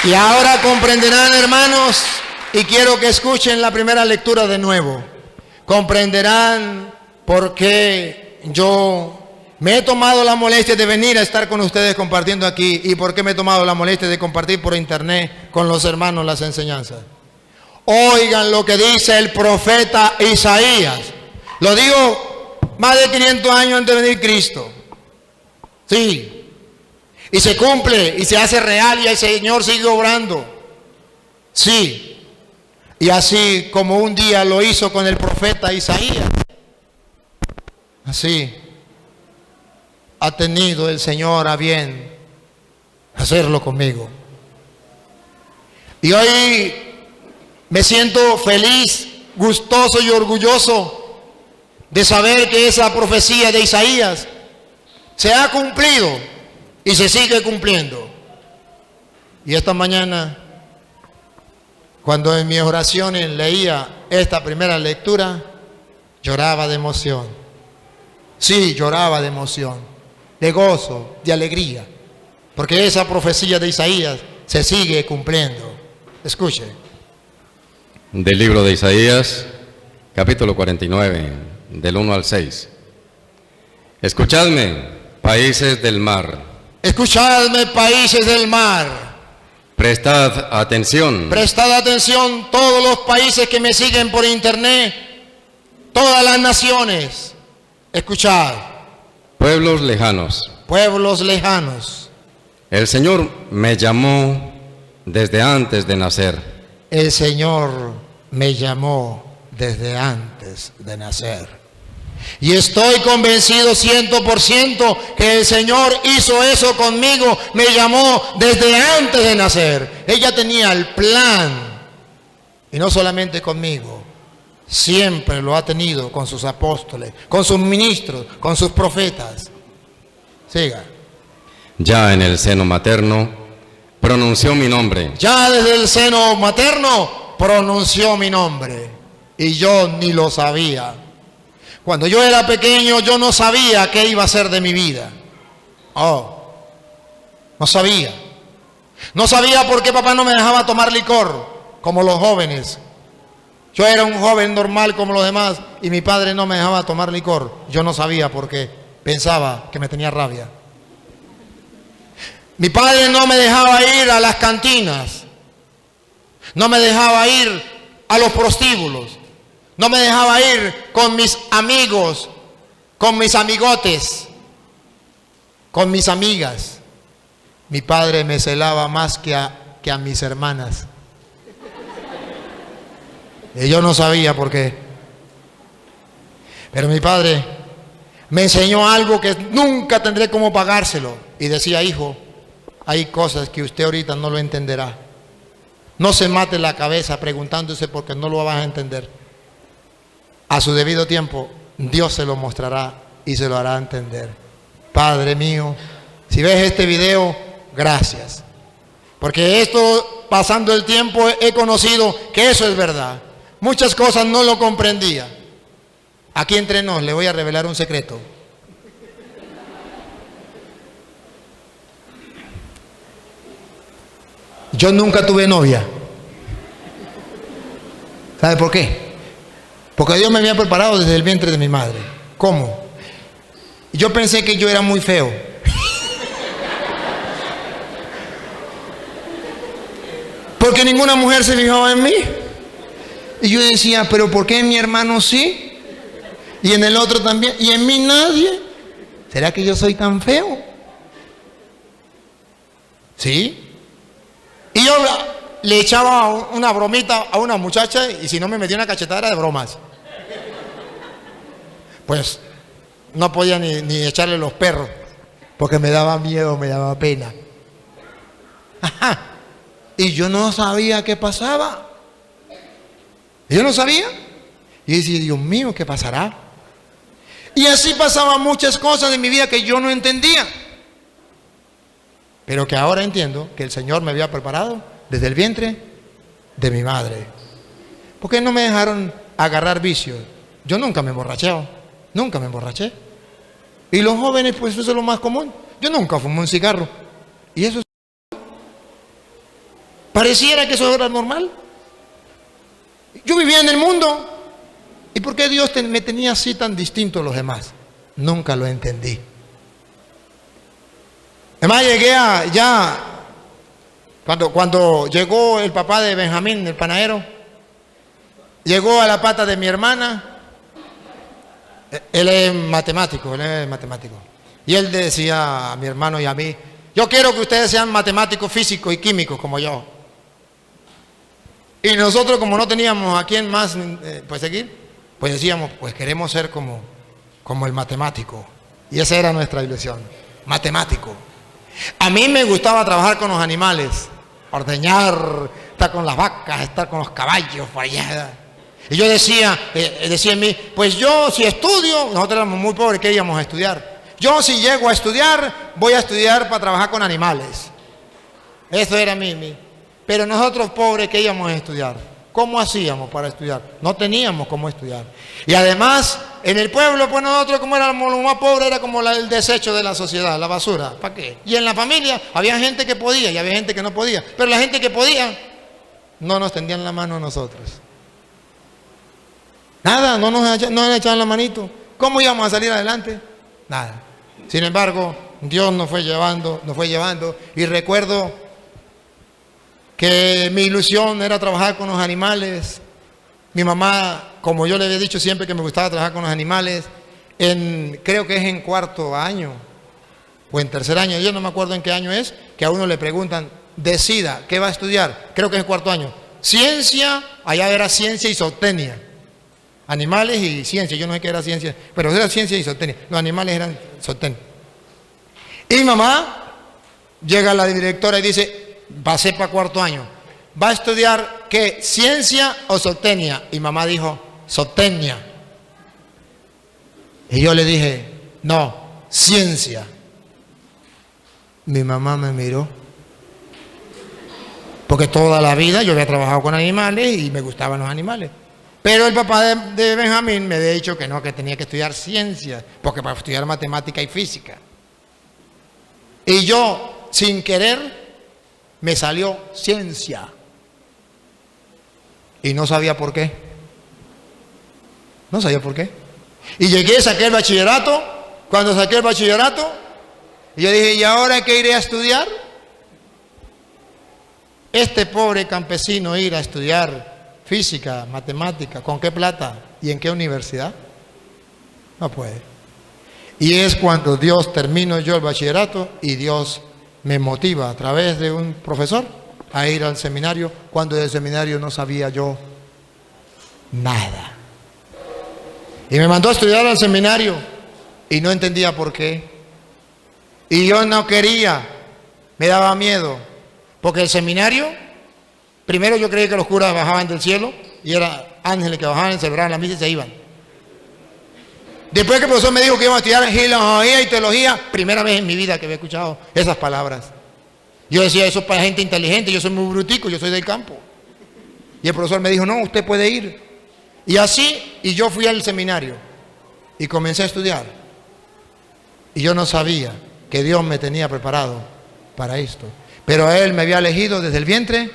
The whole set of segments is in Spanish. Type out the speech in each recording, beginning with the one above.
Y ahora comprenderán, hermanos, y quiero que escuchen la primera lectura de nuevo. Comprenderán por qué yo me he tomado la molestia de venir a estar con ustedes compartiendo aquí y por qué me he tomado la molestia de compartir por internet con los hermanos las enseñanzas. Oigan lo que dice el profeta Isaías. Lo digo más de 500 años antes de venir Cristo. Sí. Y se cumple y se hace real y el Señor sigue obrando. Sí. Y así como un día lo hizo con el profeta Isaías, así ha tenido el Señor a bien hacerlo conmigo. Y hoy me siento feliz, gustoso y orgulloso de saber que esa profecía de Isaías se ha cumplido y se sigue cumpliendo. Y esta mañana, cuando en mis oraciones leía esta primera lectura, lloraba de emoción. Sí, lloraba de emoción, de gozo, de alegría, porque esa profecía de Isaías se sigue cumpliendo. Escuche. Del libro de Isaías, capítulo 49, del 1 al 6. Escuchadme, países del mar. Escuchadme, países del mar. Prestad atención. Prestad atención todos los países que me siguen por internet, todas las naciones. Escuchad. Pueblos lejanos. Pueblos lejanos. El Señor me llamó desde antes de nacer. El Señor me llamó desde antes de nacer. Y estoy convencido 100% que el Señor hizo eso conmigo, me llamó desde antes de nacer. Ella tenía el plan, y no solamente conmigo, siempre lo ha tenido con sus apóstoles, con sus ministros, con sus profetas. Siga. Ya en el seno materno pronunció mi nombre. Ya desde el seno materno pronunció mi nombre, y yo ni lo sabía. Cuando yo era pequeño, yo no sabía qué iba a ser de mi vida. No sabía. No sabía por qué papá no me dejaba tomar licor, como los jóvenes. Yo era un joven normal como los demás, y mi padre no me dejaba tomar licor. Yo no sabía por qué. Pensaba que me tenía rabia. Mi padre no me dejaba ir a las cantinas. No me dejaba ir a los prostíbulos. No me dejaba ir con mis amigos, con mis amigotes, con mis amigas. Mi padre me celaba más que a mis hermanas. Y yo no sabía por qué. Pero mi padre me enseñó algo que nunca tendré cómo pagárselo. Y decía: hijo, hay cosas que usted ahorita no lo entenderá. No se mate la cabeza preguntándose porque no lo vas a entender. A su debido tiempo, Dios se lo mostrará y se lo hará entender. Padre mío, si ves este video, gracias. Porque esto, pasando el tiempo, he conocido que eso es verdad. Muchas cosas no lo comprendía. Aquí entre nos, le voy a revelar un secreto. Yo nunca tuve novia. ¿Sabe por qué? Porque Dios me había preparado desde el vientre de mi madre. ¿Cómo? Yo pensé que yo era muy feo. Porque ninguna mujer se fijaba en mí. Y yo decía: ¿pero por qué en mi hermano sí? Y en el otro también. Y en mí nadie. ¿Será que yo soy tan feo? ¿Sí? Y yo le echaba una bromita a una muchacha, y si no me metía una cachetada era de bromas. Pues no podía ni echarle los perros, porque me daba miedo, me daba pena. Ajá. Y yo no sabía qué pasaba. Yo no sabía. Y decía: Dios mío, ¿qué pasará? Y así pasaban muchas cosas en mi vida que yo no entendía, pero que ahora entiendo que el Señor me había preparado desde el vientre de mi madre. ¿Por qué no me dejaron agarrar vicios? Yo nunca me emborraché. Nunca me emborraché. Y los jóvenes, pues eso es lo más común. Yo nunca fumé un cigarro. Y eso es... Pareciera que eso era normal. Yo vivía en el mundo. ¿Y por qué Dios me tenía así tan distinto a los demás? Nunca lo entendí. Además llegué a ya, cuando llegó el papá de Benjamín, el panadero, llegó a la pata de mi hermana. Él es matemático. Y él decía a mi hermano y a mí: yo quiero que ustedes sean matemáticos, físicos y químicos como yo. Y nosotros, como no teníamos a quién más pues seguir, pues decíamos, pues queremos ser como el matemático. Y esa era nuestra ilusión, matemático. A mí me gustaba trabajar con los animales, ordeñar, estar con las vacas, estar con los caballos por allá. Y yo decía en mí, pues yo si estudio, nosotros éramos muy pobres, ¿qué íbamos a estudiar? Yo si llego a estudiar, voy a estudiar para trabajar con animales. Eso era mí. Pero nosotros pobres, ¿qué íbamos a estudiar? ¿Cómo hacíamos para estudiar? No teníamos cómo estudiar. Y además, en el pueblo, pues nosotros como éramos los más pobres, era como el desecho de la sociedad, la basura. ¿Para qué? Y en la familia había gente que podía y había gente que no podía. Pero la gente que podía, no nos tendían la mano a nosotros. Nada, no nos echaban la manito. ¿Cómo íbamos a salir adelante? Nada. Sin embargo, Dios nos fue llevando. Y recuerdo que mi ilusión era trabajar con los animales. Mi mamá, como yo le había dicho siempre que me gustaba trabajar con los animales, creo que es en cuarto año o en tercer año, yo no me acuerdo en qué año es, que a uno le preguntan, decida, ¿qué va a estudiar? Creo que es en cuarto año. Ciencia, allá era ciencia y zootecnia. Animales y ciencia, yo no sé qué era ciencia, pero era ciencia y zootecnia. Los animales eran zootecnia. Y mi mamá llega a la directora y dice, pasé para cuarto año, ¿va a estudiar qué? ¿Ciencia o zootecnia? Y mamá dijo, zootecnia. Y yo le dije, no, ciencia. Mi mamá me miró, porque toda la vida yo había trabajado con animales y me gustaban los animales. Pero el papá de Benjamín me había dicho que no, que tenía que estudiar ciencia, porque para estudiar matemática y física. Y yo, sin querer, me salió ciencia. Y no sabía por qué. No sabía por qué. Y llegué, saqué el bachillerato. Cuando saqué el bachillerato, yo dije, ¿y ahora qué iré a estudiar? Este pobre campesino ir a estudiar física, matemática, ¿con qué plata? ¿Y en qué universidad? No puede. Y es cuando Dios termino yo el bachillerato y Dios me motiva a través de un profesor a ir al seminario, cuando del seminario no sabía yo nada. Y me mandó a estudiar al seminario y no entendía por qué. Y yo no quería, me daba miedo, porque el seminario, primero yo creía que los curas bajaban del cielo y eran ángeles que bajaban, celebraban la misa y se iban. Después que el profesor me dijo que íbamos a estudiar filología y teología, primera vez en mi vida que había escuchado esas palabras. Yo decía, eso es para gente inteligente, yo soy muy brutico, yo soy del campo. Y el profesor me dijo, no, usted puede ir. Y así, y yo fui al seminario y comencé a estudiar. Y yo no sabía que Dios me tenía preparado para esto. Pero a Él me había elegido desde el vientre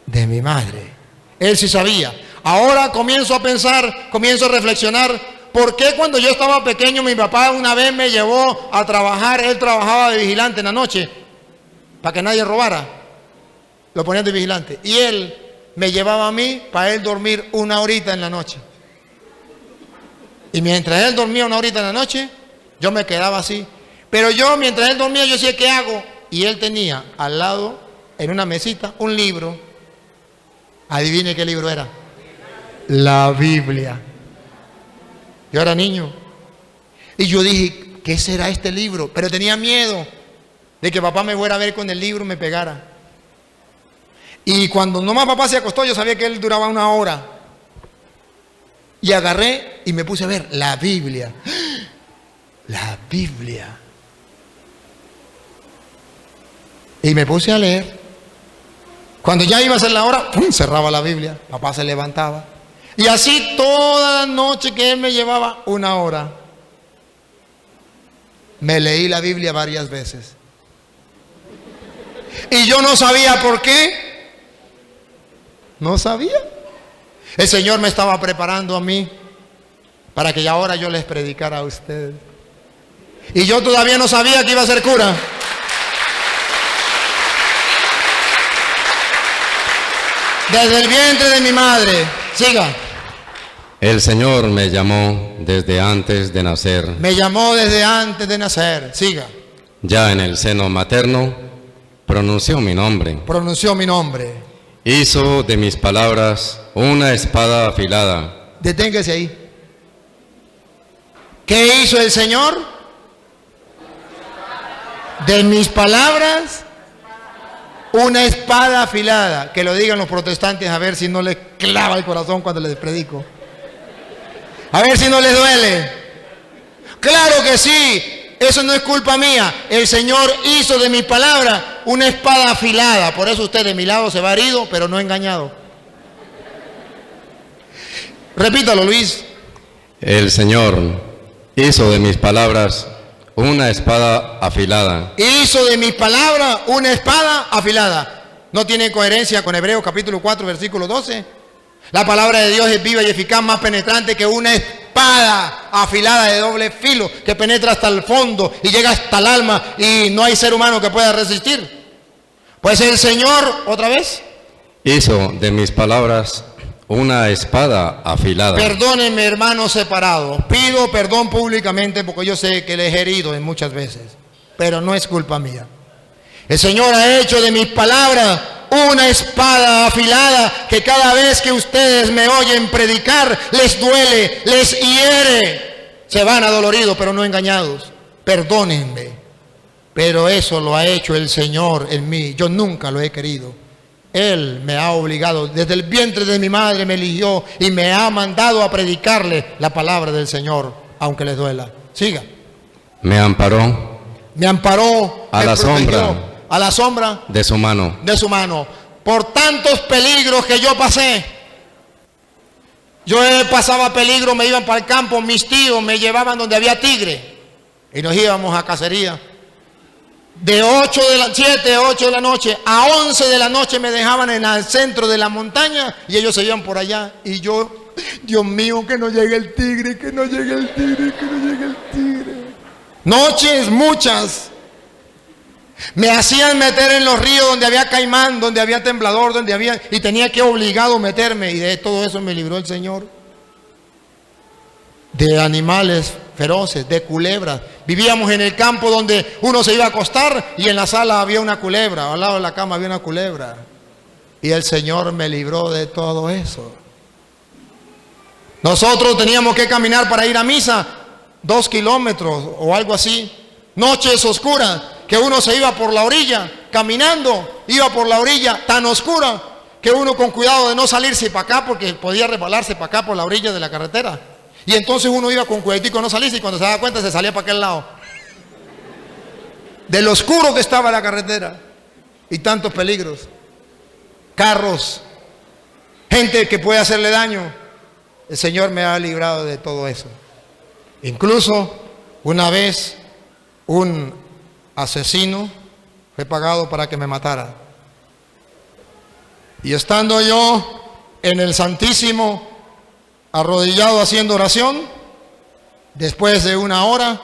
de mi madre. Él sí sabía. Ahora comienzo a pensar, comienzo a reflexionar. ¿Por qué cuando yo estaba pequeño mi papá una vez me llevó a trabajar? Él trabajaba de vigilante en la noche para que nadie robara. Lo ponían de vigilante. Y él me llevaba a mí para él dormir una horita en la noche. Y mientras él dormía una horita en la noche, yo me quedaba así. Pero yo, mientras él dormía, yo decía, ¿qué hago? Y él tenía al lado, en una mesita, un libro. Adivine qué libro era. La Biblia. Yo era niño. Y yo dije, ¿qué será este libro? Pero tenía miedo de que papá me fuera a ver con el libro y me pegara. Y cuando nomás papá se acostó, yo sabía que él duraba una hora. Y agarré y me puse a ver la Biblia. La Biblia. Y me puse a leer. Cuando ya iba a ser la hora, ¡pum!, cerraba la Biblia. Papá se levantaba. Y así toda la noche que él me llevaba, una hora. Me leí la Biblia varias veces. Y yo no sabía por qué. No sabía. El Señor me estaba preparando a mí para que ahora yo les predicara a ustedes. Y yo todavía no sabía que iba a ser cura. Desde el vientre de mi madre. Siga. El Señor me llamó desde antes de nacer. Me llamó desde antes de nacer. Siga. Ya en el seno materno pronunció mi nombre. Pronunció mi nombre. Hizo de mis palabras una espada afilada. Deténgase ahí. ¿Qué hizo el Señor? De mis palabras, una espada afilada. Que lo digan los protestantes a ver si no les clava el corazón cuando les predico. A ver si no les duele. Claro que sí. Eso no es culpa mía. El Señor hizo de mi palabra una espada afilada. Por eso usted de mi lado se va herido, pero no engañado. Repítalo, Luis. El Señor hizo de mis palabras una espada afilada. Hizo de mi palabra una espada afilada. ¿No tiene coherencia con Hebreos capítulo 4, versículo 12? La palabra de Dios es viva y eficaz, más penetrante que una espada afilada de doble filo, que penetra hasta el fondo y llega hasta el alma, y no hay ser humano que pueda resistir. Pues el Señor, otra vez, hizo de mis palabras una espada afilada. Perdónenme, hermanos separados. Pido perdón públicamente porque yo sé que les he herido en muchas veces, pero no es culpa mía. El Señor ha hecho de mis palabras una espada afilada que cada vez que ustedes me oyen predicar les duele, les hiere. Se van adoloridos pero no engañados. Perdónenme, pero eso lo ha hecho el Señor en mí. Yo nunca lo he querido. Él me ha obligado, desde el vientre de mi madre me eligió y me ha mandado a predicarle la palabra del Señor, aunque les duela. Siga. Me amparó. Me amparó a la sombra. A la sombra de su mano. De su mano. Por tantos peligros que yo pasé. Yo pasaba peligro, me iban para el campo, mis tíos me llevaban donde había tigre y nos íbamos a cacería. De 7, 8 de la noche a 11 de la noche me dejaban en el centro de la montaña y ellos se iban por allá. Y yo, Dios mío, que no llegue el tigre, que no llegue el tigre, que no llegue el tigre. Noches muchas. Me hacían meter en los ríos donde había caimán, donde había temblador, donde había... Y tenía que obligado meterme, y de todo eso me libró el Señor. De animales feroces, de culebras. Vivíamos en el campo donde uno se iba a acostar y en la sala había una culebra, al lado de la cama había una culebra. Y el Señor me libró de todo eso. Nosotros teníamos que caminar para ir a misa 2 kilómetros o algo así. Noches oscuras, que uno se iba por la orilla, caminando, iba por la orilla tan oscura que uno con cuidado de no salirse para acá porque podía resbalarse para acá por la orilla de la carretera. Y entonces uno iba con cuidadito no salirse y cuando se daba cuenta se salía para aquel lado. De lo oscuro que estaba la carretera y tantos peligros. Carros, gente que puede hacerle daño. El Señor me ha librado de todo eso. Incluso una vez un asesino fue pagado para que me matara. Y estando yo en el Santísimo, arrodillado haciendo oración, después de 1 hora,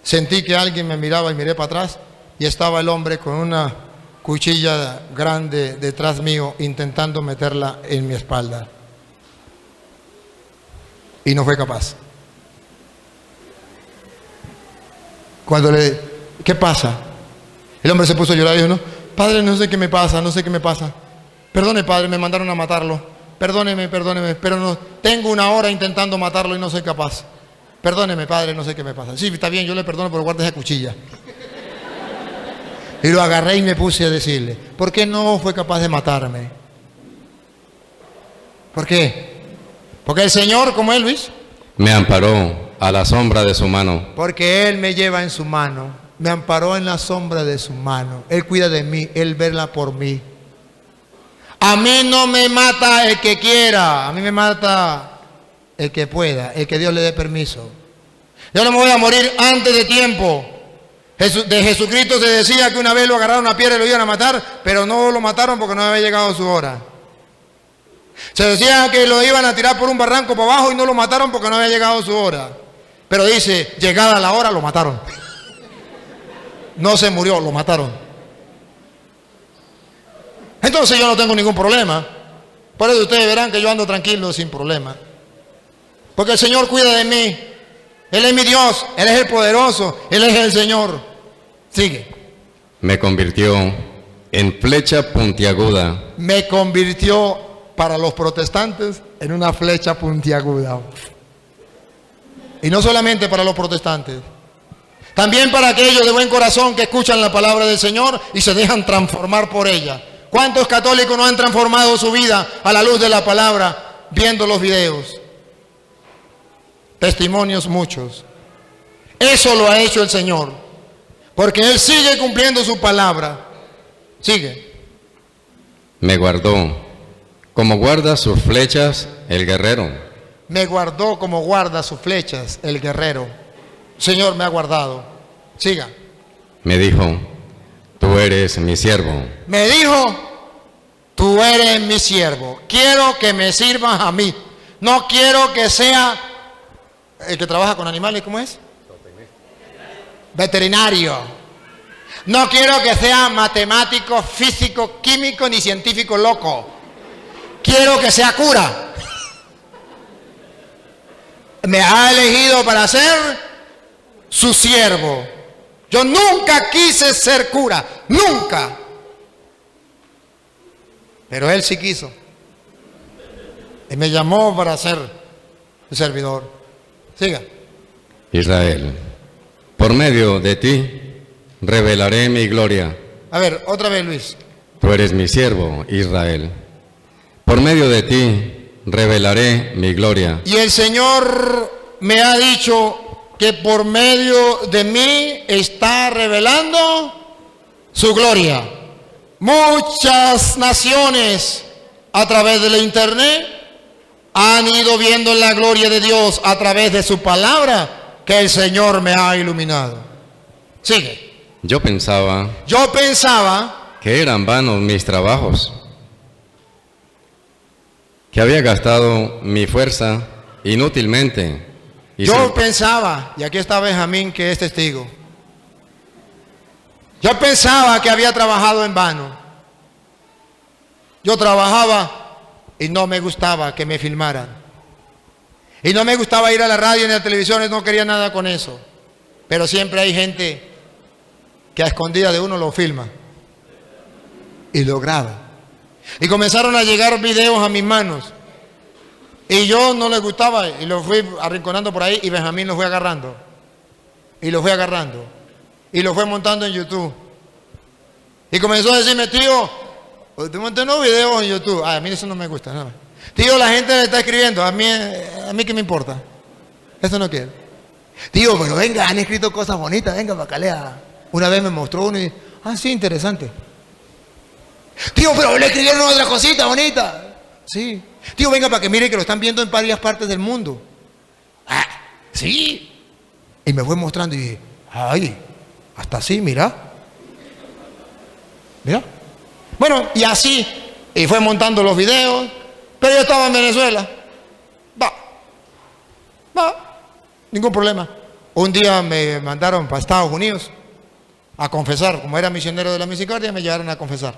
sentí que alguien me miraba y miré para atrás y estaba el hombre con una cuchilla grande detrás mío intentando meterla en mi espalda. Y no fue capaz. Cuando ¿qué pasa? El hombre se puso a llorar y dijo, no, padre, no sé qué me pasa, no sé qué me pasa. Perdone, padre, me mandaron a matarlo. Perdóneme, pero no, tengo 1 hora intentando matarlo y no soy capaz. Perdóneme, padre, no sé qué me pasa. Sí, está bien, yo le perdono, pero guarde esa cuchilla. Y lo agarré y me puse a decirle, ¿por qué no fue capaz de matarme? ¿Por qué? Porque el Señor, ¿cómo es, Luis? Me amparó a la sombra de su mano. Porque Él me lleva en su mano. Me amparó en la sombra de su mano. Él cuida de mí, Él vela por mí. A mí no me mata el que quiera, a mí me mata el que pueda, el que Dios le dé permiso. Yo no me voy a morir antes de tiempo, De Jesucristo se decía que una vez lo agarraron a piedra y lo iban a matar, pero no lo mataron porque no había llegado su hora. Se decía que lo iban a tirar por un barranco para abajo y no lo mataron porque no había llegado su hora. Pero dice, llegada la hora, lo mataron. No se murió, lo mataron. Entonces yo no tengo ningún problema. Por eso ustedes verán que yo ando tranquilo, sin problema. Porque el Señor cuida de mí. Él es mi Dios, Él es el poderoso, Él es el Señor. Sigue. Me convirtió en flecha puntiaguda. Me convirtió para los protestantes en una flecha puntiaguda. Y no solamente para los protestantes, también para aquellos de buen corazón que escuchan la palabra del Señor y se dejan transformar por ella. ¿Cuántos católicos no han transformado su vida a la luz de la palabra viendo los videos? Testimonios muchos. Eso lo ha hecho el Señor, porque Él sigue cumpliendo su palabra. Sigue. Me guardó como guarda sus flechas el guerrero. Me guardó como guarda sus flechas el guerrero. Señor me ha guardado. Siga. Me dijo, tú eres mi siervo. Me dijo, tú eres mi siervo. Quiero que me sirvas a mí. No quiero que sea el que trabaja con animales, ¿cómo es? Veterinario. No quiero que sea matemático, físico, químico ni científico loco. Quiero que sea cura. Me ha elegido para ser su siervo. Yo nunca quise ser cura, nunca. Pero Él sí quiso. Y me llamó para ser su servidor. Siga. Israel, por medio de ti revelaré mi gloria. A ver, otra vez, Luis. Tú eres mi siervo, Israel. Por medio de ti revelaré mi gloria. Y el Señor me ha dicho que por medio de mí está revelando su gloria. Muchas naciones a través de la internet han ido viendo la gloria de Dios a través de su palabra que el Señor me ha iluminado. Sigue. Yo pensaba que eran vanos mis trabajos, que había gastado mi fuerza inútilmente. Yo pensaba, y aquí está Benjamín que es testigo, yo pensaba que había trabajado en vano. Yo trabajaba y no me gustaba que me filmaran. Y no me gustaba ir a la radio ni a la televisión, no quería nada con eso. Pero siempre hay gente que a escondida de uno lo filma y lo graba. Y comenzaron a llegar videos a mis manos. Y yo no les gustaba y los fui arrinconando por ahí y Benjamín los fue agarrando. Y los fue agarrando. Y los fue montando en YouTube. Y comenzó a decirme, tío, usted montó unos videos en YouTube. A mí eso no me gusta. No. Tío, la gente le está escribiendo. A mí qué me importa. Eso no quiero. Tío, pero venga, han escrito cosas bonitas. Venga, para que lea. Una vez me mostró uno y sí, interesante. Tío, pero le escribieron otra cosita bonita. Sí. Tío, venga para que mire que lo están viendo en varias partes del mundo. Sí. Y me fue mostrando y dije, ay, hasta así, mira. Mira. Bueno, y así. Y fue montando los videos. Pero yo estaba en Venezuela. Va. Ningún problema. Un día me mandaron para Estados Unidos a confesar. Como era misionero de la misericordia, me llevaron a confesar.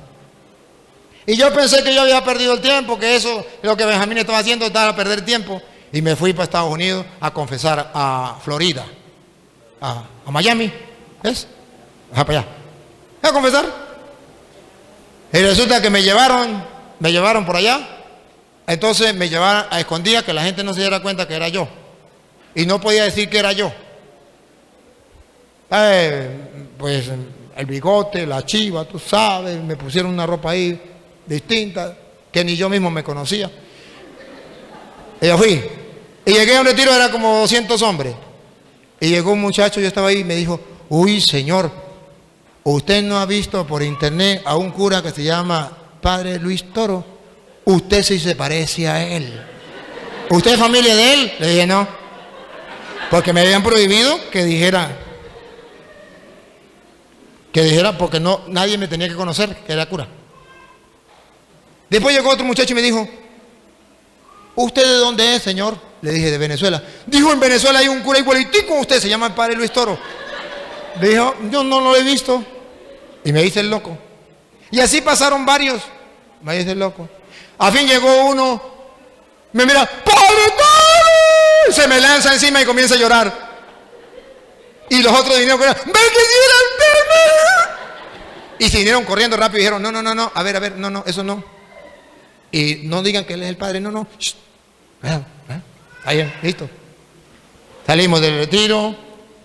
Y yo pensé que yo había perdido el tiempo, que eso, lo que Benjamín estaba haciendo, estaba a perder tiempo. Y me fui para Estados Unidos a confesar a Florida, a Miami, ¿ves? Para allá. A confesar. Y resulta que me llevaron por allá. Entonces me llevaron a escondidas, que la gente no se diera cuenta que era yo. Y no podía decir que era yo. Pues el bigote, la chiva, tú sabes, me pusieron una ropa ahí distinta, que ni yo mismo me conocía. Y yo fui. Y llegué a un retiro, era como 200 hombres. Y llegó un muchacho, yo estaba ahí y me dijo, uy, señor, ¿usted no ha visto por internet a un cura que se llama Padre Luis Toro? Usted sí se parece a él. ¿Usted es familia de él? Le dije, no. Porque me habían prohibido que dijera. que dijera, porque no, nadie me tenía que conocer que era cura. Después llegó otro muchacho y me dijo, ¿usted de dónde es, señor? Le dije, de Venezuela. Dijo, en Venezuela hay un cura igualitico a usted, se llama el padre Luis Toro. Dijo, yo no lo he visto. Y me dice el loco. Y así pasaron varios. Me dice el loco. A fin llegó uno, me mira, ¡Padre Toro! Se me lanza encima y comienza a llorar. Y los otros vinieron corriendo, ¡ven que sí era el tema! Y se vinieron corriendo rápido y dijeron, no, a ver, no, eso no. Y no digan que él es el padre, no. Shh. Ahí, listo. Salimos del retiro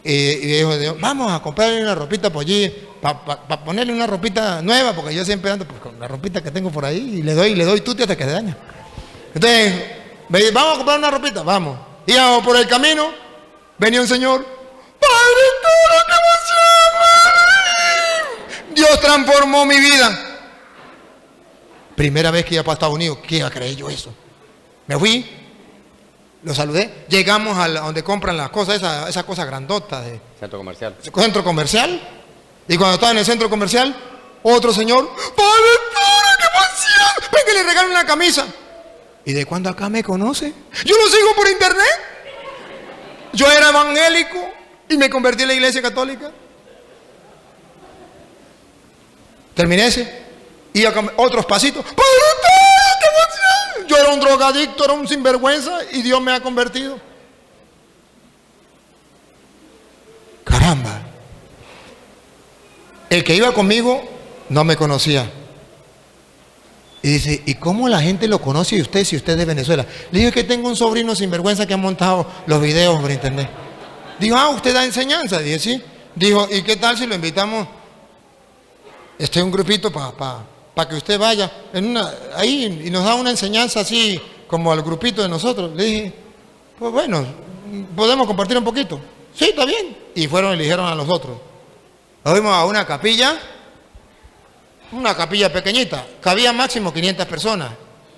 y dijo Dios, vamos a comprarle una ropita por allí, para ponerle una ropita nueva, porque yo siempre ando pues, con la ropita que tengo por ahí y le doy tuti hasta que se daña. Entonces, vamos a comprar una ropita, vamos. Y por el camino venía un señor, ¡Padre Toro, qué emoción! Dios transformó mi vida. Primera vez que iba para Estados Unidos, ¿qué iba a creer yo eso? Me fui, lo saludé, llegamos a donde compran las cosas, esa cosa grandota de Centro comercial. Centro comercial. Y cuando estaba en el centro comercial, otro señor, ¡Padre Toro, qué emoción! Ven que le regalo una camisa. ¿Y de cuándo acá me conoce? Yo lo sigo por internet. Yo era evangélico y me convertí en la iglesia católica. Terminé ese. Y otros pasitos. ¡Padre Toro, qué emoción! Yo era un drogadicto, era un sinvergüenza y Dios me ha convertido. Caramba. El que iba conmigo no me conocía. Y dice, ¿y cómo la gente lo conoce usted si usted es de Venezuela? Le dije que tengo un sobrino sinvergüenza que ha montado los videos por internet. Dijo, ¿usted da enseñanza? Dije, sí. Dijo, ¿y qué tal si lo invitamos? Un grupito para que usted vaya ahí y nos da una enseñanza así como al grupito de nosotros. Le dije, pues bueno, podemos compartir un poquito. Sí, está bien. Y fueron y le dijeron a los otros. Nos fuimos a una capilla pequeñita, cabía máximo 500 personas.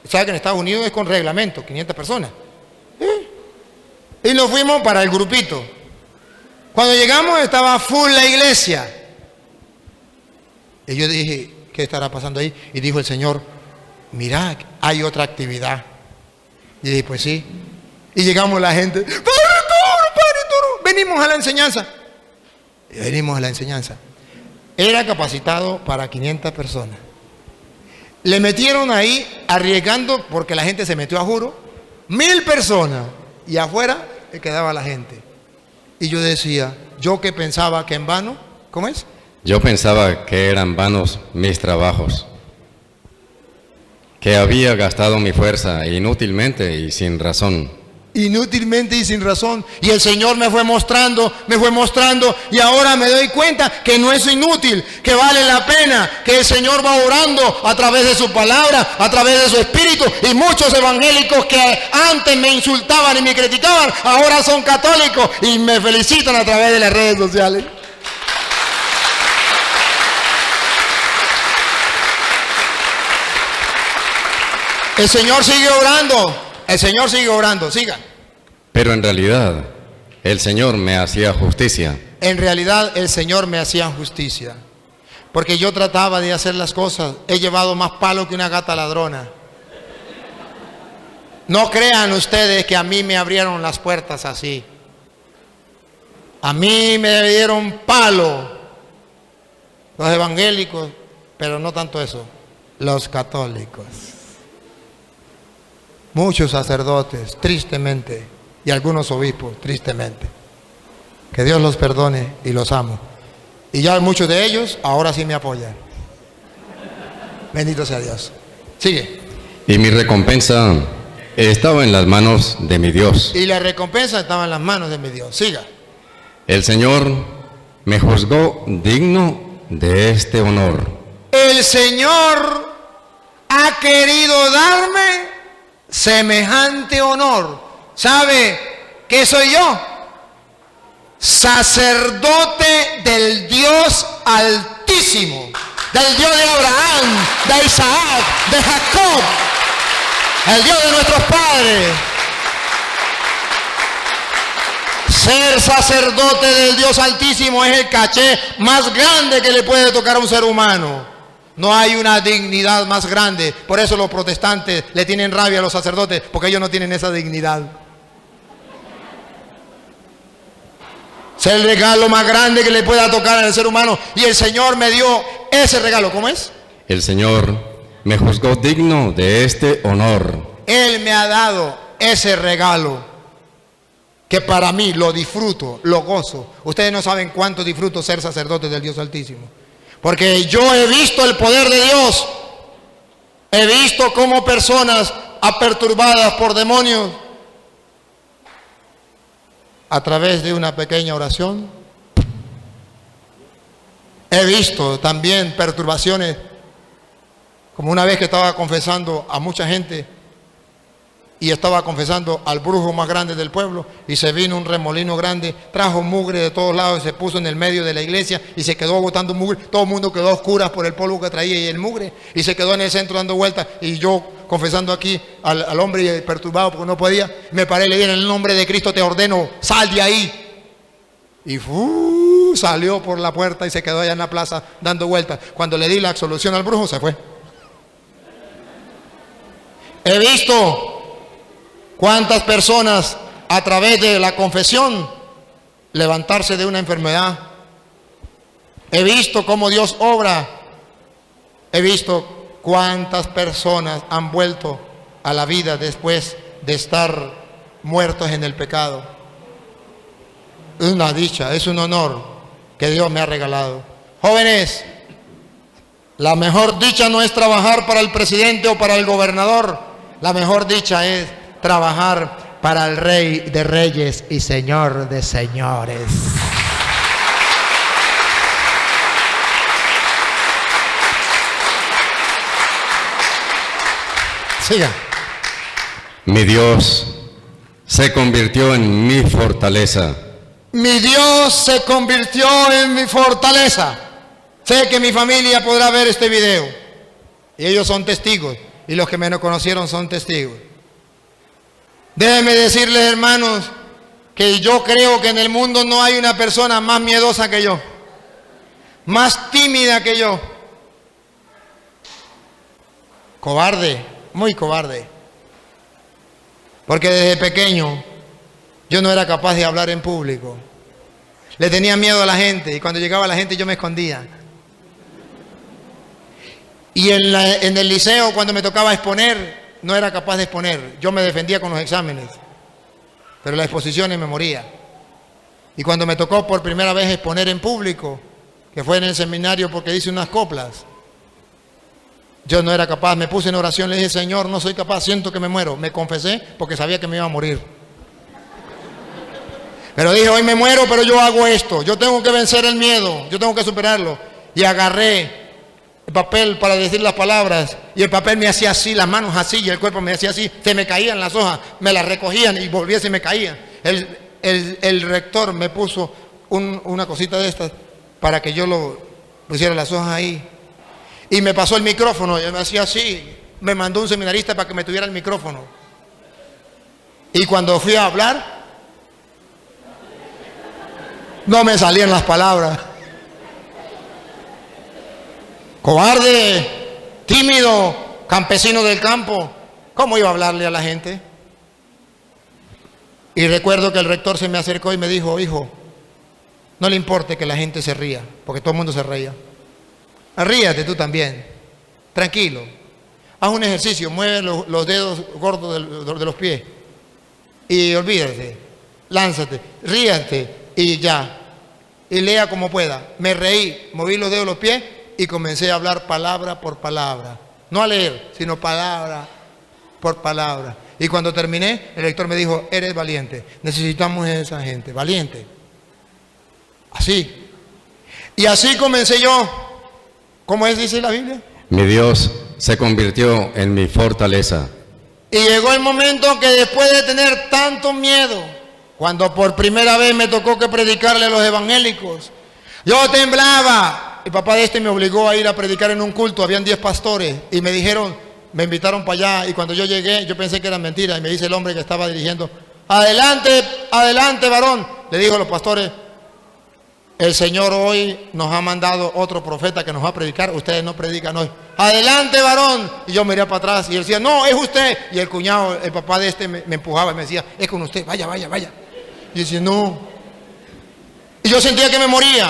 ¿Sabe que en Estados Unidos es con reglamento, 500 personas? Y nos fuimos para el grupito. Cuando llegamos estaba full la iglesia. Y yo dije, ¿qué estará pasando ahí? Y dijo el Señor, mira, hay otra actividad. Y dije, pues sí. Y llegamos la gente, ¡Padre Toro! Venimos a la enseñanza. Y venimos a la enseñanza. Era capacitado para 500 personas. Le metieron ahí, arriesgando, porque la gente se metió a juro, 1000 personas. Y afuera quedaba la gente. Y yo decía, yo que pensaba que en vano, ¿cómo es? Yo pensaba que eran vanos mis trabajos, que había gastado mi fuerza inútilmente y sin razón. Inútilmente y sin razón. Y el Señor me fue mostrando, y ahora me doy cuenta que no es inútil, que vale la pena, que el Señor va orando a través de su palabra, a través de su espíritu. Y muchos evangélicos que antes me insultaban y me criticaban, ahora son católicos y me felicitan a través de las redes sociales. El Señor sigue obrando, siga. Pero en realidad, el Señor me hacía justicia. En realidad, el Señor me hacía justicia. Porque yo trataba de hacer las cosas. He llevado más palo que una gata ladrona. No crean ustedes que a mí me abrieron las puertas así. A mí me dieron palo los evangélicos, pero no tanto eso, los católicos. Muchos sacerdotes, tristemente, y algunos obispos, tristemente. Que Dios los perdone y los amo. Y ya muchos de ellos ahora sí me apoyan. Bendito sea Dios. Sigue. Y mi recompensa estaba en las manos de mi Dios. Y la recompensa estaba en las manos de mi Dios. Siga. El Señor me juzgó digno de este honor. El Señor ha querido darme semejante honor. ¿Sabe qué soy yo? Sacerdote del Dios Altísimo, del Dios de Abraham, de Isaac, de Jacob, el Dios de nuestros padres. Ser sacerdote del Dios Altísimo es el caché más grande que le puede tocar a un ser humano. No hay una dignidad más grande. Por eso los protestantes le tienen rabia a los sacerdotes, porque ellos no tienen esa dignidad. Es el regalo más grande que le pueda tocar al ser humano. Y el Señor me dio ese regalo. ¿Cómo es? El Señor me juzgó digno de este honor. Él me ha dado ese regalo, que para mí lo disfruto, lo gozo. Ustedes no saben cuánto disfruto ser sacerdote del Dios Altísimo. Porque yo he visto el poder de Dios. He visto cómo personas aperturbadas por demonios, a través de una pequeña oración, he visto también perturbaciones, como una vez que estaba confesando a mucha gente y estaba confesando al brujo más grande del pueblo, y se vino un remolino grande, trajo mugre de todos lados y se puso en el medio de la iglesia y se quedó botando mugre. Todo el mundo quedó a oscuras por el polvo que traía y el mugre, y se quedó en el centro dando vueltas, y yo confesando aquí al hombre perturbado porque no podía, me paré y le dije: en el nombre de Cristo te ordeno, sal de ahí. Y salió por la puerta y se quedó allá en la plaza dando vueltas. Cuando le di la absolución al brujo, se fue. He visto cuántas personas a través de la confesión levantarse de una enfermedad. He visto cómo Dios obra. He visto cuántas personas han vuelto a la vida después de estar muertos en el pecado. Es una dicha, es un honor que Dios me ha regalado. Jóvenes, la mejor dicha no es trabajar para el presidente o para el gobernador. La mejor dicha es trabajar para el Rey de Reyes y Señor de Señores. Sigan. Mi Dios se convirtió en mi fortaleza. Mi Dios se convirtió en mi fortaleza. Sé que mi familia podrá ver este video y ellos son testigos, y los que me conocieron son testigos. Déjenme decirles, hermanos, que yo creo que en el mundo no hay una persona más miedosa que yo, más tímida que yo. Cobarde, muy cobarde. Porque desde pequeño yo no era capaz de hablar en público. Le tenía miedo a la gente, y cuando llegaba la gente yo me escondía. Y en el liceo, cuando me tocaba exponer, no era capaz de exponer. Yo me defendía con los exámenes, pero las exposiciones me moría. Y cuando me tocó por primera vez exponer en público, que fue en el seminario porque hice unas coplas, yo no era capaz. Me puse en oración, le dije: Señor, no soy capaz, siento que me muero. Me confesé porque sabía que me iba a morir. Pero dije: hoy me muero, pero yo hago esto. Yo tengo que vencer el miedo, yo tengo que superarlo. Y agarré el papel para decir las palabras, y el papel me hacía así, las manos así, y el cuerpo me hacía así. Se me caían las hojas, me las recogían y volvía y se me caían. El rector me puso una cosita de estas para que yo lo pusiera las hojas ahí. Y me pasó el micrófono, y me hacía así. Me mandó un seminarista para que me tuviera el micrófono. Y cuando fui a hablar, no me salían las palabras. Cobarde, tímido, campesino del campo. ¿Cómo iba a hablarle a la gente? Y recuerdo que el rector se me acercó y me dijo: hijo, no le importe que la gente se ría, porque todo el mundo se reía. Ríate tú también, tranquilo. Haz un ejercicio, mueve los dedos gordos de los pies y olvídate, lánzate, ríate y ya. Y lea como pueda. Me reí, moví los dedos de los pies y comencé a hablar palabra por palabra. No a leer, sino palabra por palabra. Y cuando terminé, el lector me dijo: eres valiente, necesitamos a esa gente, valiente. Así. Y así comencé yo. ¿Cómo es, dice la Biblia? Mi Dios se convirtió en mi fortaleza. Y llegó el momento que después de tener tanto miedo, cuando por primera vez me tocó que predicarle a los evangélicos, yo temblaba. El papá de me obligó a ir a predicar en un culto, habían 10 pastores, y me dijeron, me invitaron para allá, y cuando yo llegué, yo pensé que era mentira, y me dice el hombre que estaba dirigiendo: adelante, adelante, varón. le dijo a los pastores, el Señor hoy nos ha mandado otro profeta que nos va a predicar, ustedes no predican hoy. Adelante, varón. Y yo miré para atrás y él decía, no, es usted. Y el cuñado, el papá de este, me empujaba y me decía, es con usted, vaya, vaya, vaya. Y yo decía, no. Y yo sentía que me moría.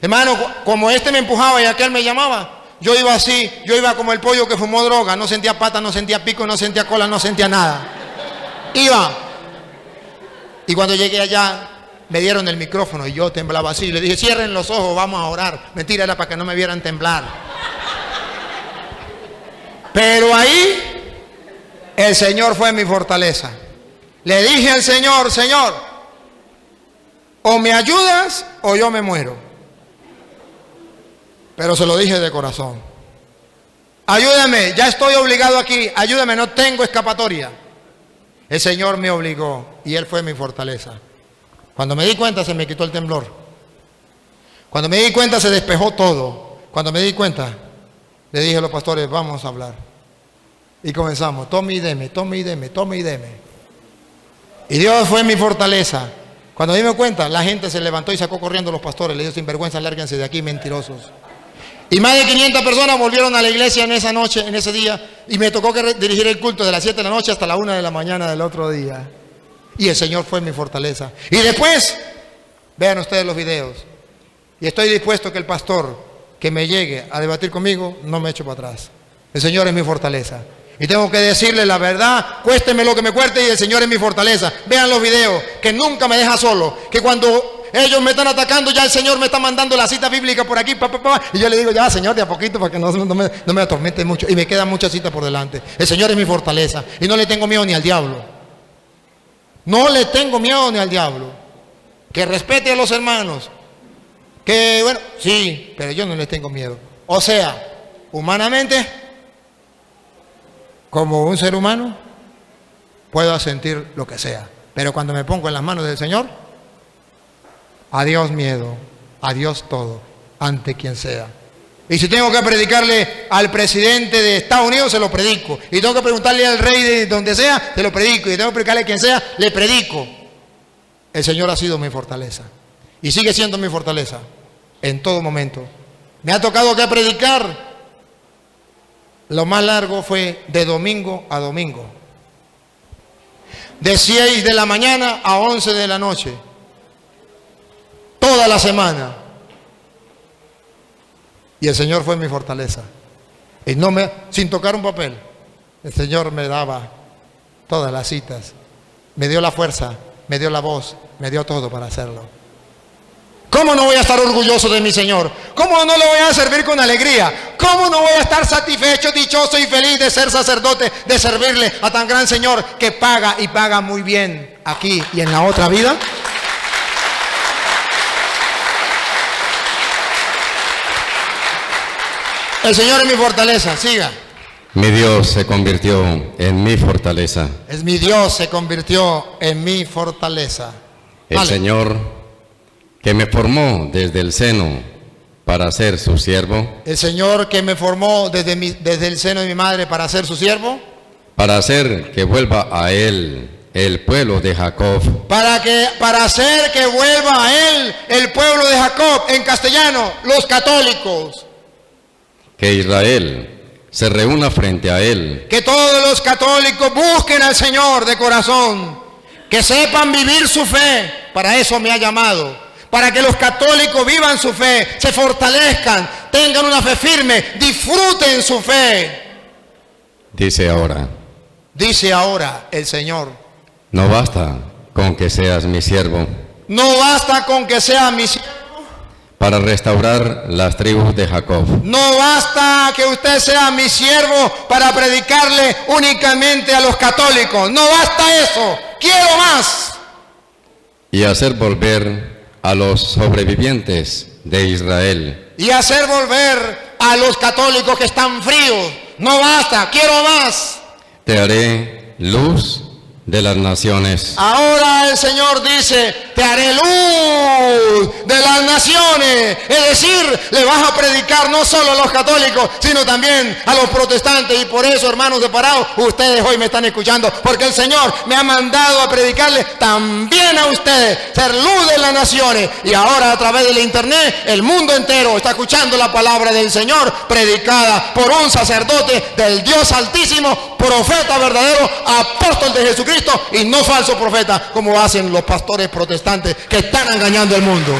Hermano, como este me empujaba y aquel me llamaba, yo iba así, yo iba como el pollo que fumó droga, no sentía pata, no sentía pico, no sentía cola, no sentía nada. Iba. Y cuando llegué allá, me dieron el micrófono y yo temblaba así. Le dije, cierren los ojos, vamos a orar. Mentira, era para que no me vieran temblar. Pero ahí, el Señor fue mi fortaleza. Le dije al Señor, Señor, o me ayudas o yo me muero. Pero se lo dije de corazón. Ayúdame, ya estoy obligado aquí. Ayúdame, no tengo escapatoria. El Señor me obligó y Él fue mi fortaleza. Cuando me di cuenta se me quitó el temblor. Cuando me di cuenta se despejó todo. Cuando me di cuenta le dije a los pastores, vamos a hablar. Y comenzamos, tome y deme, tome y deme, tome y deme. Y Dios fue mi fortaleza. Cuando me di cuenta, la gente se levantó y sacó corriendo los pastores. Le dijo, sinvergüenza, lárguense de aquí, mentirosos. Y más de 500 personas volvieron a la iglesia en esa noche, en ese día. Y me tocó dirigir el culto de las 7 de la noche hasta la 1 de la mañana del otro día. Y el Señor fue mi fortaleza. Y después, vean ustedes los videos. Y estoy dispuesto que el pastor que me llegue a debatir conmigo, no me eche para atrás. El Señor es mi fortaleza. Y tengo que decirle la verdad, cuésteme lo que me cueste, y el Señor es mi fortaleza. Vean los videos, que nunca me deja solo. Que cuando ellos me están atacando, ya el Señor me está mandando la cita bíblica por aquí, y yo le digo, ya Señor, de a poquito, para que no me atormente mucho. Y me quedan muchas citas por delante. El Señor es mi fortaleza. Y no le tengo miedo ni al diablo. No le tengo miedo ni al diablo. Que respete a los hermanos. Que bueno, sí, pero yo no le tengo miedo. O sea, humanamente, como un ser humano, puedo sentir lo que sea. Pero cuando me pongo en las manos del Señor, adiós miedo, adiós todo, ante quien sea. Y si tengo que predicarle al presidente de Estados Unidos, se lo predico. Y tengo que preguntarle al rey de donde sea, se lo predico. Y tengo que predicarle a quien sea, le predico. El Señor ha sido mi fortaleza. Y sigue siendo mi fortaleza en todo momento. Me ha tocado que predicar. Lo más largo fue de domingo a domingo. De 6 de la mañana a 11 de la noche. Toda la semana. Y el Señor fue mi fortaleza. Y sin tocar un papel, el Señor me daba todas las citas. Me dio la fuerza, me dio la voz, me dio todo para hacerlo. ¿Cómo no voy a estar orgulloso de mi Señor? ¿Cómo no lo voy a servir con alegría? ¿Cómo no voy a estar satisfecho, dichoso y feliz de ser sacerdote, de servirle a tan gran Señor que paga y paga muy bien aquí y en la otra vida? El Señor es mi fortaleza, siga. Mi Dios se convirtió en mi fortaleza. Es mi Dios se convirtió en mi fortaleza. El Vale. Señor que me formó desde el seno para ser su siervo. El Señor que me formó desde el seno de mi madre para ser su siervo. Para hacer que vuelva a Él el pueblo de Jacob. Para hacer que vuelva a Él el pueblo de Jacob, en castellano, los católicos. Que Israel se reúna frente a Él. Que todos los católicos busquen al Señor de corazón. Que sepan vivir su fe. Para eso me ha llamado. Para que los católicos vivan su fe, se fortalezcan, tengan una fe firme, disfruten su fe. Dice ahora el Señor, no basta con que seas mi siervo. No basta con que sea mi siervo. Para restaurar las tribus de Jacob. No basta que usted sea mi siervo para predicarle únicamente a los católicos. No basta eso. Quiero más. Y hacer volver a los sobrevivientes de Israel. Y hacer volver a los católicos que están fríos. No basta. Quiero más. Te haré luz de las naciones. Ahora el Señor dice, te haré luz de las naciones. Es decir, le vas a predicar no solo a los católicos, sino también a los protestantes. Y por eso, hermanos separados, ustedes hoy me están escuchando, porque el Señor me ha mandado a predicarles también a ustedes, ser luz de las naciones. Y ahora a través del internet, el mundo entero está escuchando la palabra del Señor, predicada por un sacerdote del Dios Altísimo, profeta verdadero, apóstol de Jesucristo, y no falso profeta, como hacen los pastores protestantes que están engañando al mundo.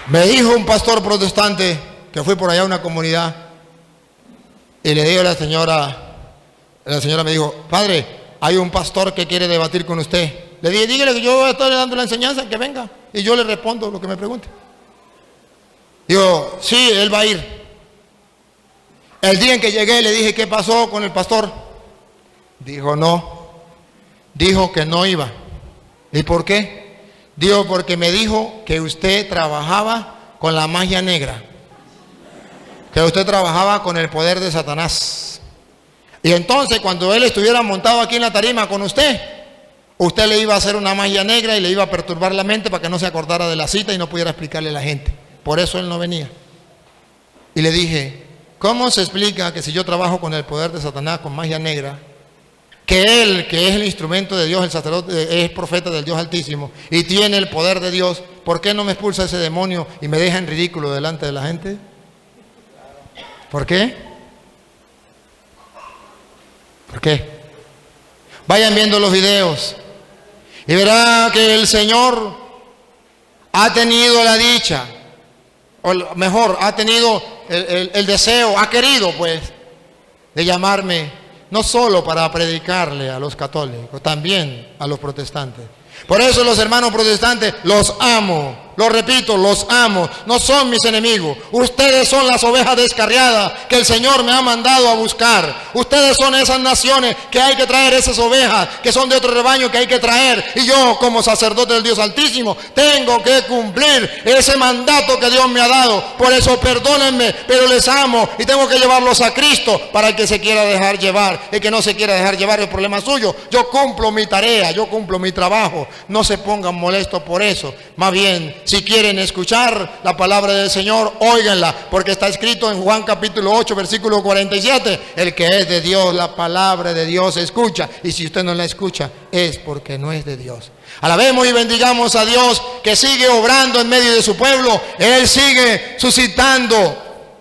Me dijo un pastor protestante que fue por allá a una comunidad y le dijo a la señora me dijo, padre, hay un pastor que quiere debatir con usted. Le dije, dígale que yo voy a estar dando la enseñanza, que venga y yo le respondo lo que me pregunte. Digo, sí, él va a ir. El día en que llegué le dije, ¿qué pasó con el pastor? Dijo, no. Dijo que no iba. ¿Y por qué? Dijo, porque me dijo que usted trabajaba con la magia negra. Que usted trabajaba con el poder de Satanás. Y entonces cuando él estuviera montado aquí en la tarima con usted le iba a hacer una magia negra y le iba a perturbar la mente para que no se acordara de la cita y no pudiera explicarle a la gente. Por eso él no venía. Y le dije, ¿cómo se explica que si yo trabajo con el poder de Satanás, con magia negra, que él, que es el instrumento de Dios, el sacerdote, es profeta del Dios Altísimo y tiene el poder de Dios, ¿por qué no me expulsa ese demonio y me deja en ridículo delante de la gente? ¿Por qué? ¿Por qué? Vayan viendo los videos y verá que el Señor ha tenido la dicha, o mejor, ha tenido el deseo, ha querido pues, de llamarme no solo para predicarle a los católicos, también a los protestantes. Por eso los hermanos protestantes los amo, lo repito, los amo, no son mis enemigos. Ustedes son las ovejas descarriadas que el Señor me ha mandado a buscar. Ustedes son esas naciones que hay que traer, esas ovejas que son de otro rebaño que hay que traer. Y yo, como sacerdote del Dios Altísimo, tengo que cumplir ese mandato que Dios me ha dado. Por eso perdónenme, pero les amo y tengo que llevarlos a Cristo para el que se quiera dejar llevar. El que no se quiera dejar llevar, el problema es suyo. Yo cumplo mi tarea, yo cumplo mi trabajo. No se pongan molestos por eso. Más bien, si quieren escuchar la palabra del Señor, óiganla, porque está escrito en Juan capítulo 8, versículo 47, el que es de Dios, la palabra de Dios escucha, y si usted no la escucha, es porque no es de Dios. Alabemos y bendigamos a Dios, que sigue obrando en medio de su pueblo. Él sigue suscitando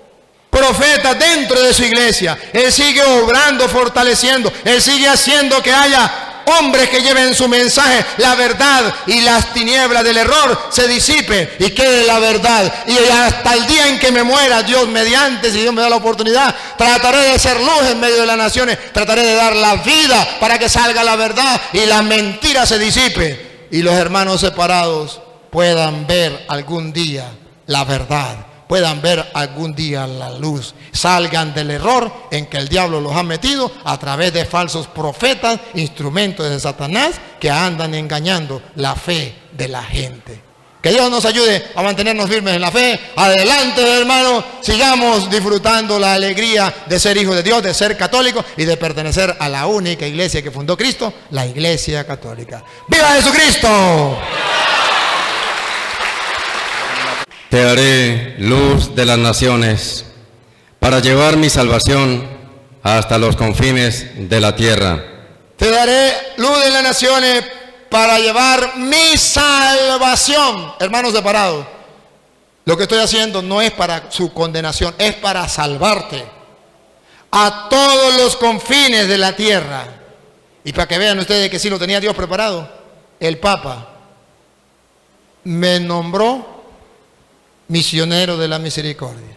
profetas dentro de su iglesia. Él sigue obrando, fortaleciendo. Él sigue haciendo que haya hombres que lleven su mensaje, la verdad, y las tinieblas del error se disipen y quede la verdad. Y hasta el día en que me muera, Dios mediante, si Dios me da la oportunidad, trataré de ser luz en medio de las naciones, trataré de dar la vida para que salga la verdad y la mentira se disipe y los hermanos separados puedan ver algún día la verdad, puedan ver algún día la luz, salgan del error en que el diablo los ha metido a través de falsos profetas, instrumentos de Satanás que andan engañando la fe de la gente. Que Dios nos ayude a mantenernos firmes en la fe. Adelante, hermanos, sigamos disfrutando la alegría de ser hijos de Dios, de ser católicos y de pertenecer a la única iglesia que fundó Cristo, la Iglesia Católica. ¡Viva Jesucristo! Te haré luz de las naciones para llevar mi salvación hasta los confines de la tierra. Te daré luz de las naciones para llevar mi salvación. Hermanos separados, lo que estoy haciendo no es para su condenación, es para salvarte a todos los confines de la tierra. Y para que vean ustedes que sí lo tenía Dios preparado, el Papa me nombró misionero de la misericordia.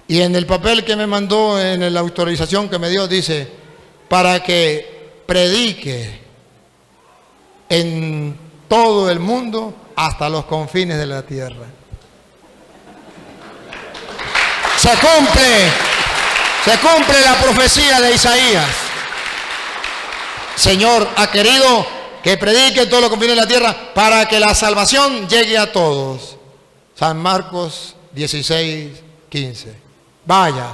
Y en el papel que me mandó, en la autorización que me dio, dice, para que predique en todo el mundo hasta los confines de la tierra. Se cumple la profecía de Isaías. Señor ha querido que predique en todos los confines de la tierra para que la salvación llegue a todos. San Marcos 16, 15. vaya,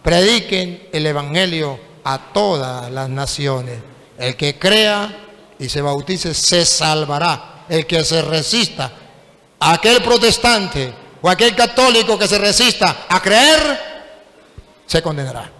prediquen el evangelio a todas las naciones. El que crea y se bautice se salvará. El que se resista, aquel protestante o aquel católico que se resista a creer, se condenará.